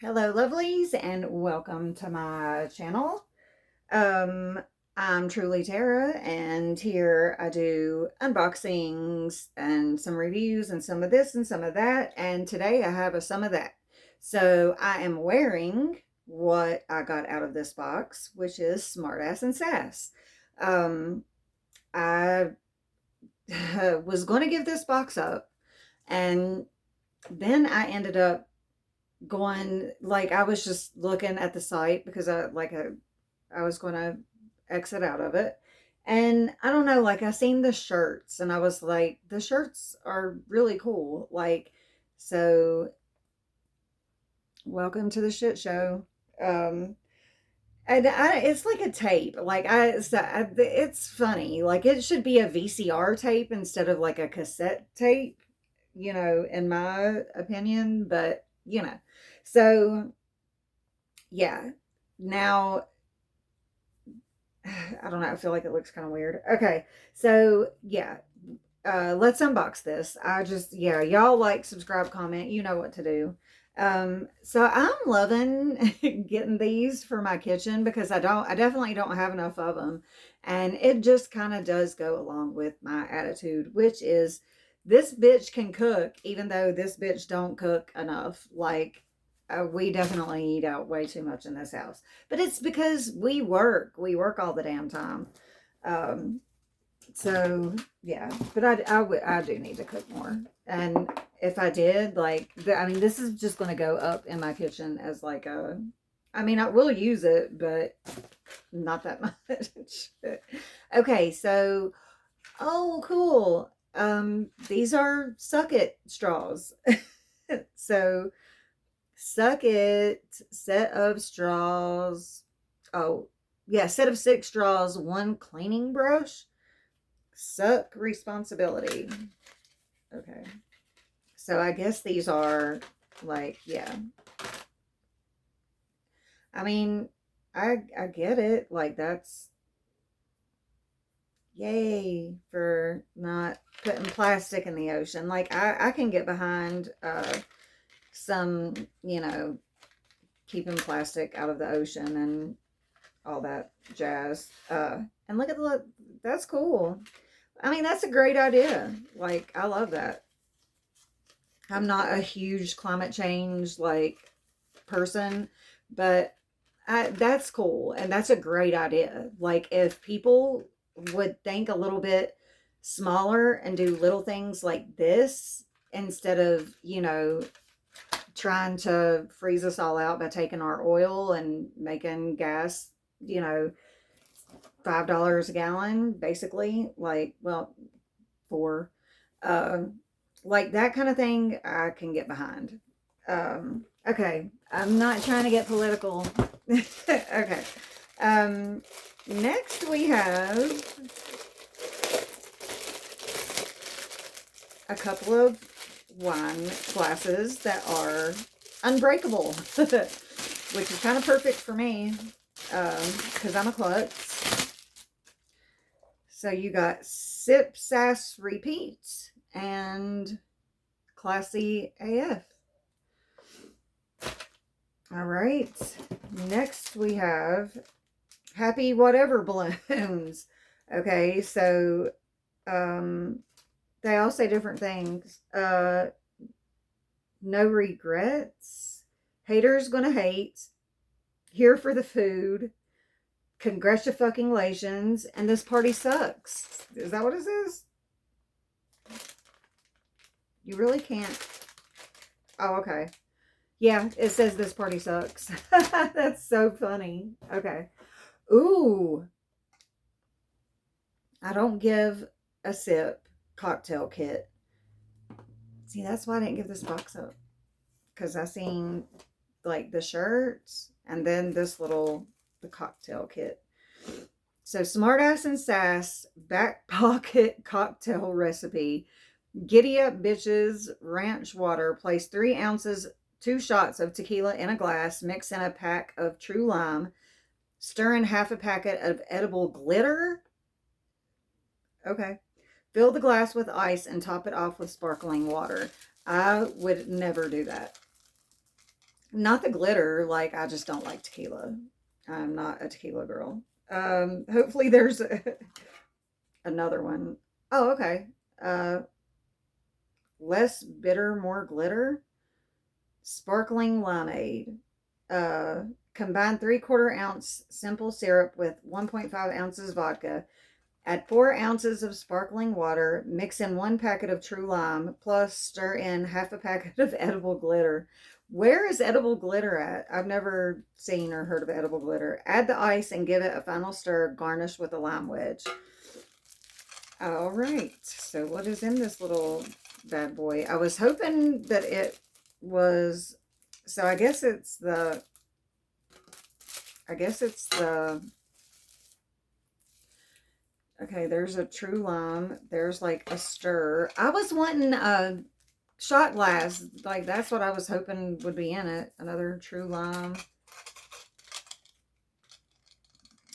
Hello, lovelies, and welcome to my channel. Um, I'm truly Tara, and here I do unboxings and some reviews and some of this and some of that. And today I have a some of that. So I am wearing what I got out of this box, which is Smartass and Sass. Um, I was going to give this box up, and then I ended up going, like, I was just looking at the site because I was going to exit out of it, and I don't know, like, I seen the shirts and I was like, the shirts are really cool, like, so welcome to the shit show. um it's like a tape, like, it's funny, like, it should be a VCR tape instead of like a cassette tape, in my opinion, but so yeah. Now, I don't know. I feel like it looks kind of weird. Okay. So, yeah. Let's unbox this. Yeah, y'all like, subscribe, comment. You know what to do. So I'm loving getting these for my kitchen because I definitely don't have enough of them. And it just kind of does go along with my attitude, which is this bitch can cook, even though this bitch don't cook enough. Like, we definitely eat out way too much in this house, but it's because we work all the damn time. Um, so yeah, but I do need to cook more. And if I did, like, I mean, this is just going to go up in my kitchen as like I mean, I will use it, but not that much. Okay, so, oh, cool. These are suck it straws. So, suck it, set of straws. Oh, yeah, set of 6 straws, 1 cleaning brush. Suck responsibility. Okay. So I guess these are, like, yeah. I mean, I get it. Like, that's yay for not putting plastic in the ocean. Like, I can get behind some, keeping plastic out of the ocean and all that jazz. And look at that's cool. I mean, that's a great idea. Like, I love that. I'm not a huge climate change, like, person, but that's cool, and that's a great idea. Like, if people would think a little bit smaller and do little things like this instead of, trying to freeze us all out by taking our oil and making gas, you know, $5 a gallon, basically, like, well, 4, like, that kind of thing, I can get behind. Okay, I'm not trying to get political. Okay. Um, Next we have a couple of wine glasses that are unbreakable, which is kind of perfect for me, because I'm a klutz. So you got Sip, Sass, Repeat, and Classy AF. All right. Next we have Happy Whatever Balloons. Okay, so they all say different things. No regrets. Haters gonna hate. Here for the food. Congratulations. And this party sucks. Is that what it says? You really can't. Oh, okay. Yeah, it says this party sucks. That's so funny. Okay. Ooh, I don't give a sip cocktail kit. See, that's why I didn't give this box up. Because I seen, like, the shirts and then the cocktail kit. So, Smartass and Sass back pocket cocktail recipe. Giddy up, bitches. Ranch water. Place 3 ounces, 2 shots of tequila in a glass. Mix in a pack of true lime. Stir in half a packet of edible glitter. Okay. Fill the glass with ice and top it off with sparkling water. I would never do that. Not the glitter, like I just don't like tequila. I'm not a tequila girl. Hopefully there's another one. Oh, okay. Uh, less bitter, more glitter. Sparkling limeade. Uh, combine 3/4 ounce simple syrup with 1.5 ounces vodka. Add 4 ounces of sparkling water. Mix in 1 packet of true lime, plus stir in half a packet of edible glitter. Where is edible glitter at? I've never seen or heard of edible glitter. Add the ice and give it a final stir. Garnish with a lime wedge. All right. So what is in this little bad boy? I was hoping that it was, so I guess it's the, okay, there's a true lime. There's like a stir. I was wanting a shot glass. Like, that's what I was hoping would be in it. Another true lime.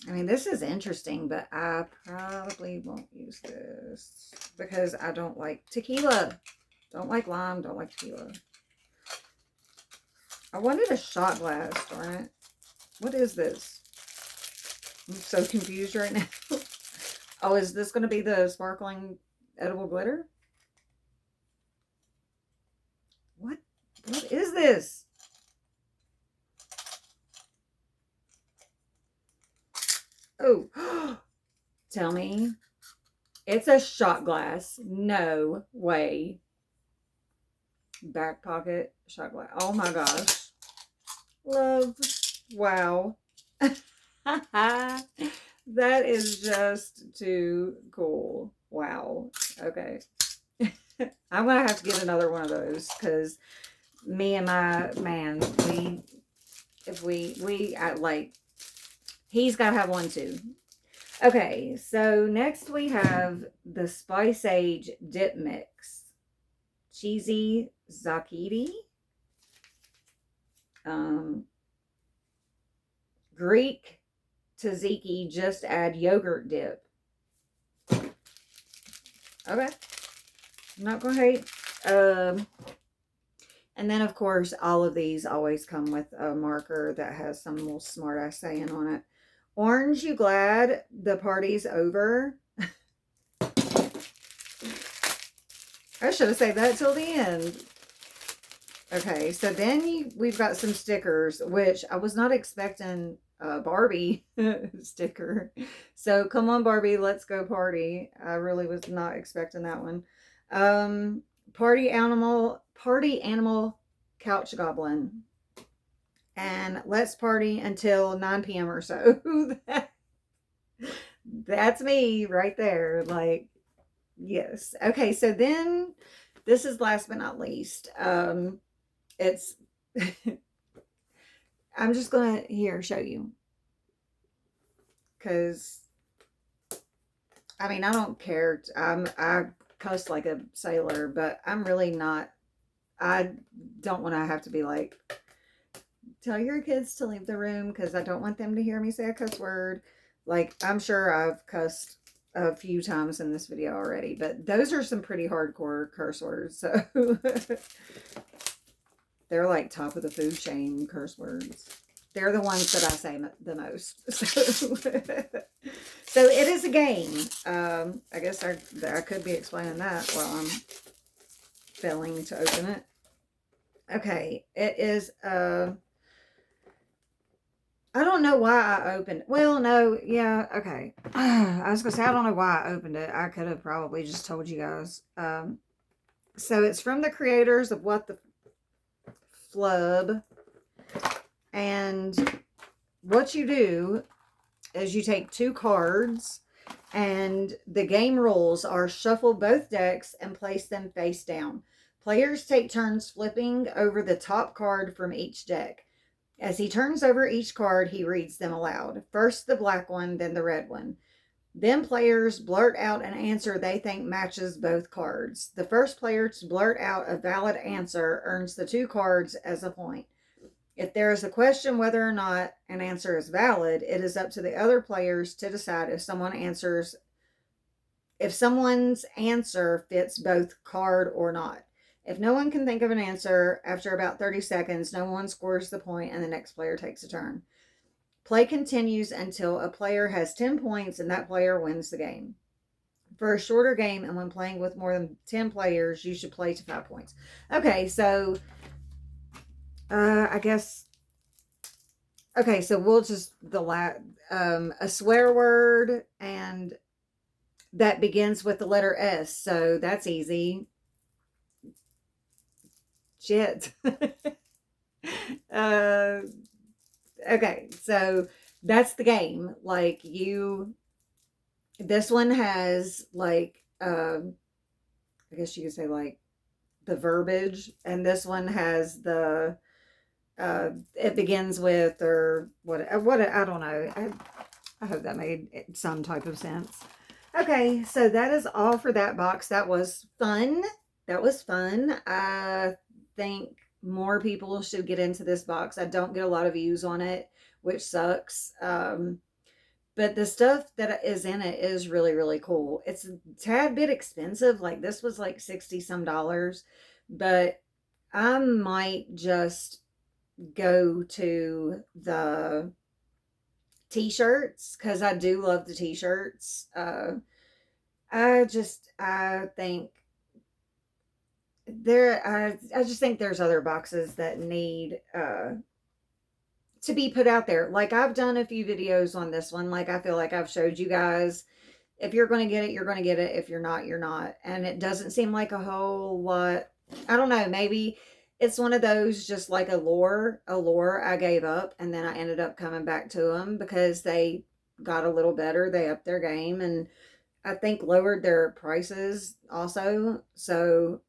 I mean, this is interesting, but I probably won't use this because I don't like tequila. Don't like lime, don't like tequila. I wanted a shot glass, darn it. What is this? I'm so confused right now. Oh, is this going to be the sparkling edible glitter? What is this? Oh, tell me. It's a shot glass. No way. Back pocket shot glass. Oh my gosh. Love. Wow. That is just too cool. Wow. Okay. I'm going to have to get another one of those because me and my man, he's got to have one too. Okay, so next we have the Spice Age Dip Mix. Cheesy Zakiti. Greek tzatziki, just add yogurt dip. Okay. I'm not going to hate. And then, of course, all of these always come with a marker that has some little Smartass saying on it. Orange, you glad the party's over? I should have saved that till the end. Okay, so then we've got some stickers, which I was not expecting a Barbie sticker. So come on, Barbie, let's go party. I really was not expecting that one. Party animal couch goblin. And let's party until 9 p.m. or so. That's me right there. Like, yes. Okay, so then this is last but not least. It's I'm just gonna show you, because I mean, I don't care. I cuss like a sailor, but I'm really not. I don't want to have to be like, tell your kids to leave the room because I don't want them to hear me say a cuss word. Like, I'm sure I've cussed a few times in this video already, but those are some pretty hardcore curse words. So they're like top of the food chain curse words. They're the ones that I say the most. So it is a game. I guess I could be explaining that while I'm failing to open it. Okay, it is I don't know why I opened. Well, no, yeah, okay. I was gonna say I don't know why I opened it. I could have probably just told you guys. So it's from the creators of What the Flub, and what you do is you take 2 cards, and the game rules are shuffle both decks and place them face down. Players take turns flipping over the top card from each deck. As he turns over each card, he reads them aloud. First the black one, then the red one. Then players blurt out an answer they think matches both cards. The first player to blurt out a valid answer earns the 2 cards as a point. If there is a question whether or not an answer is valid, it is up to the other players to decide if someone's answer fits both card or not. If no one can think of an answer after about 30 seconds, no one scores the point and the next player takes a turn. Play continues until a player has 10 points and that player wins the game. For a shorter game and when playing with more than 10 players, you should play to 5 points. Okay, so I guess okay, so we'll just a swear word and that begins with the letter S. So that's easy. Shit. uh okay, so that's the game. Like this one has like I guess you could say like the verbiage, and this one has the it begins with or what I don't know. I hope that made some type of sense. Okay, so that is all for that box. That was fun. That was fun. I think more people should get into this box. I don't get a lot of views on it, which sucks. But the stuff that is in it is really, really cool. It's a tad bit expensive. Like this was like 60 some dollars, but I might just go to the t-shirts because I do love the t-shirts. I think I just think there's other boxes that need to be put out there. Like I've done a few videos on this one. Like I feel like I've showed you guys, if you're going to get it, you're going to get it. If you're not, you're not. And it doesn't seem like a whole lot. I don't know. Maybe it's one of those just like a lure I gave up. And then I ended up coming back to them because they got a little better. They upped their game and I think lowered their prices also. So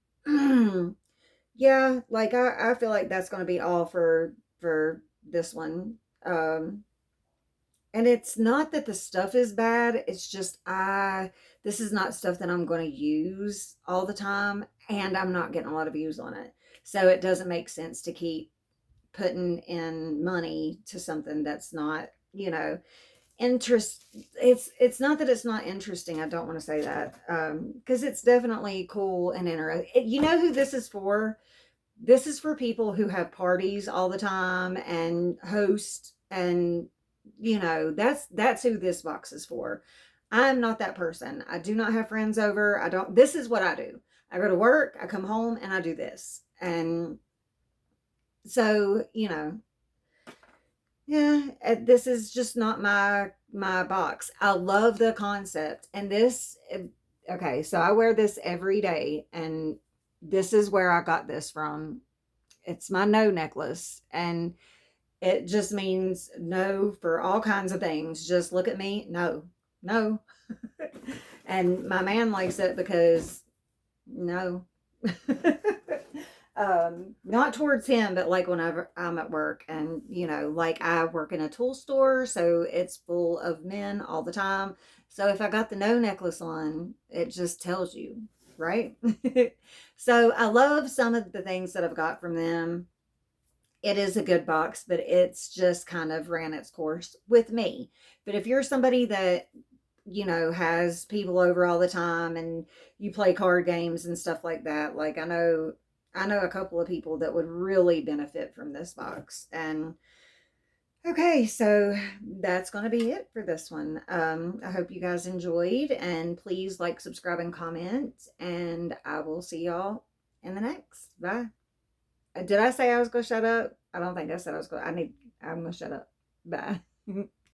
yeah, like I feel like that's going to be all for this one. And it's not that the stuff is bad, it's just this is not stuff that I'm going to use all the time and I'm not getting a lot of views on it. So it doesn't make sense to keep putting in money to something that's not, interest. It's not that it's not interesting. I don't want to say that. Because it's definitely cool and interesting. You know who this is for? This is for people who have parties all the time and host, and that's who this box is for. I'm not that person. I do not have friends over. I don't This is what I do. I go to work, I come home, and I do this. And so, yeah, this is just not my box. I love the concept. And this okay, so I wear this every day, and this is where I got this from. It's my no necklace, and it just means no for all kinds of things. Just look at me. No. No. And my man likes it because no. Not towards him, but like whenever I'm at work, and like I work in a tool store, so it's full of men all the time. So if I got the no necklace on, it just tells you, right? So I love some of the things that I've got from them. It is a good box, but it's just kind of ran its course with me. But if you're somebody that has people over all the time and you play card games and stuff like that, like I know a couple of people that would really benefit from this box. And okay, so that's going to be it for this one. I hope you guys enjoyed, and please like, subscribe, and comment, and I will see y'all in the next. Bye. Did I say I was going to shut up? I don't think I said I was going to. I'm going to shut up. Bye.